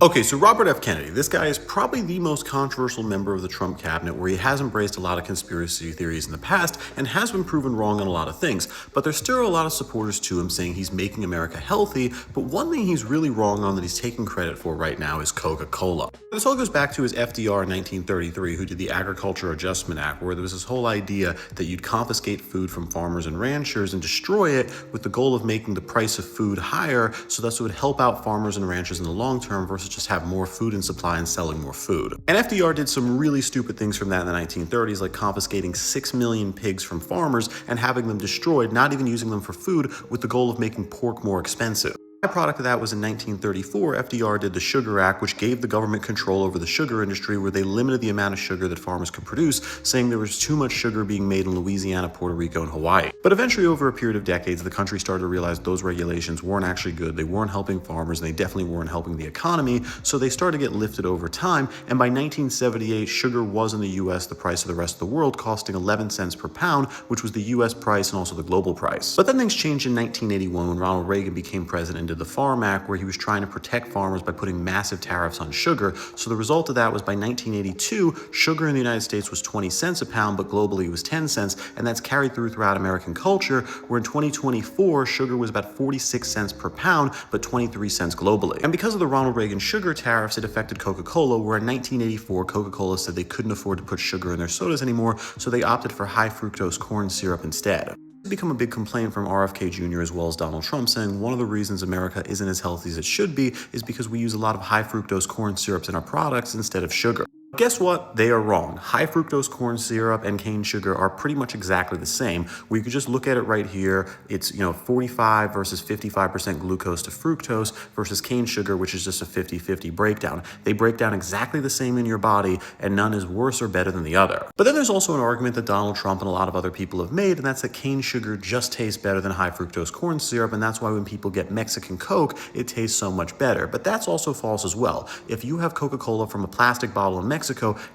Okay, so Robert F. Kennedy, this guy is probably the most controversial member of the Trump cabinet, where he has embraced a lot of conspiracy theories in the past and has been proven wrong on a lot of things. But there's still a lot of supporters to him saying he's making America healthy. But one thing he's really wrong on that he's taking credit for right now is Coca Cola. This all goes back to his FDR in 1933, who did the Agriculture Adjustment Act, where there was this whole idea that you'd confiscate food from farmers and ranchers and destroy it with the goal of making the price of food higher, so thus it would help out farmers and ranchers in the long term versus just have more food in supply and selling more food. And FDR did some really stupid things from that in the 1930s, like confiscating 6 million pigs from farmers and having them destroyed, not even using them for food, with the goal of making pork more expensive. A byproduct of that was in 1934, FDR did the Sugar Act, which gave the government control over the sugar industry, where they limited the amount of sugar that farmers could produce, saying there was too much sugar being made in Louisiana, Puerto Rico, and Hawaii. But eventually, over a period of decades, the country started to realize those regulations weren't actually good, they weren't helping farmers, and they definitely weren't helping the economy, so they started to get lifted over time, and by 1978, sugar was in the US the price of the rest of the world, costing 11 cents per pound, which was the US price and also the global price. But then things changed in 1981 when Ronald Reagan became president, did the Farm Act, where he was trying to protect farmers by putting massive tariffs on sugar. So the result of that was by 1982, sugar in the United States was 20 cents a pound, but globally it was 10 cents, and that's carried throughout American culture, where in 2024, sugar was about 46 cents per pound, but 23 cents globally. And because of the Ronald Reagan sugar tariffs, it affected Coca Cola, where in 1984, Coca Cola said they couldn't afford to put sugar in their sodas anymore, so they opted for high fructose corn syrup instead. It's become a big complaint from RFK Jr. as well as Donald Trump, saying one of the reasons America isn't as healthy as it should be is because we use a lot of high fructose corn syrups in our products instead of sugar. Guess what? They are wrong. High fructose corn syrup and cane sugar are pretty much exactly the same. We could just look at it right here. It's 45 versus 55% glucose to fructose versus cane sugar, which is just a 50-50 breakdown. They break down exactly the same in your body, and none is worse or better than the other. But then there's also an argument that Donald Trump and a lot of other people have made, and that's that cane sugar just tastes better than high fructose corn syrup, and that's why when people get Mexican Coke, it tastes so much better. But that's also false as well. If you have Coca-Cola from a plastic bottle in Mexico,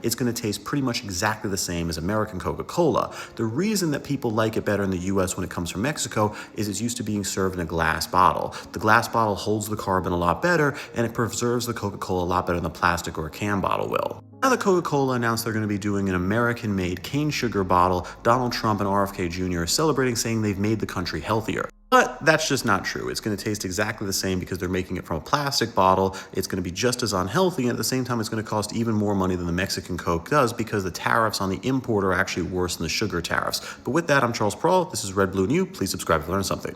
it's going to taste pretty much exactly the same as American Coca-Cola. The reason that people like it better in the US when it comes from Mexico is it's used to being served in a glass bottle. The glass bottle holds the carbon a lot better, and it preserves the Coca-Cola a lot better than the plastic or a can bottle will. Now that Coca-Cola announced they're going to be doing an American-made cane sugar bottle, Donald Trump and RFK Jr. are celebrating, saying they've made the country healthier. But that's just not true. It's going to taste exactly the same because they're making it from a plastic bottle. It's going to be just as unhealthy, and at the same time, it's going to cost even more money than the Mexican Coke does because the tariffs on the import are actually worse than the sugar tariffs. But with that, I'm Charles Prawl. This is Red Blue New. Please subscribe to learn something.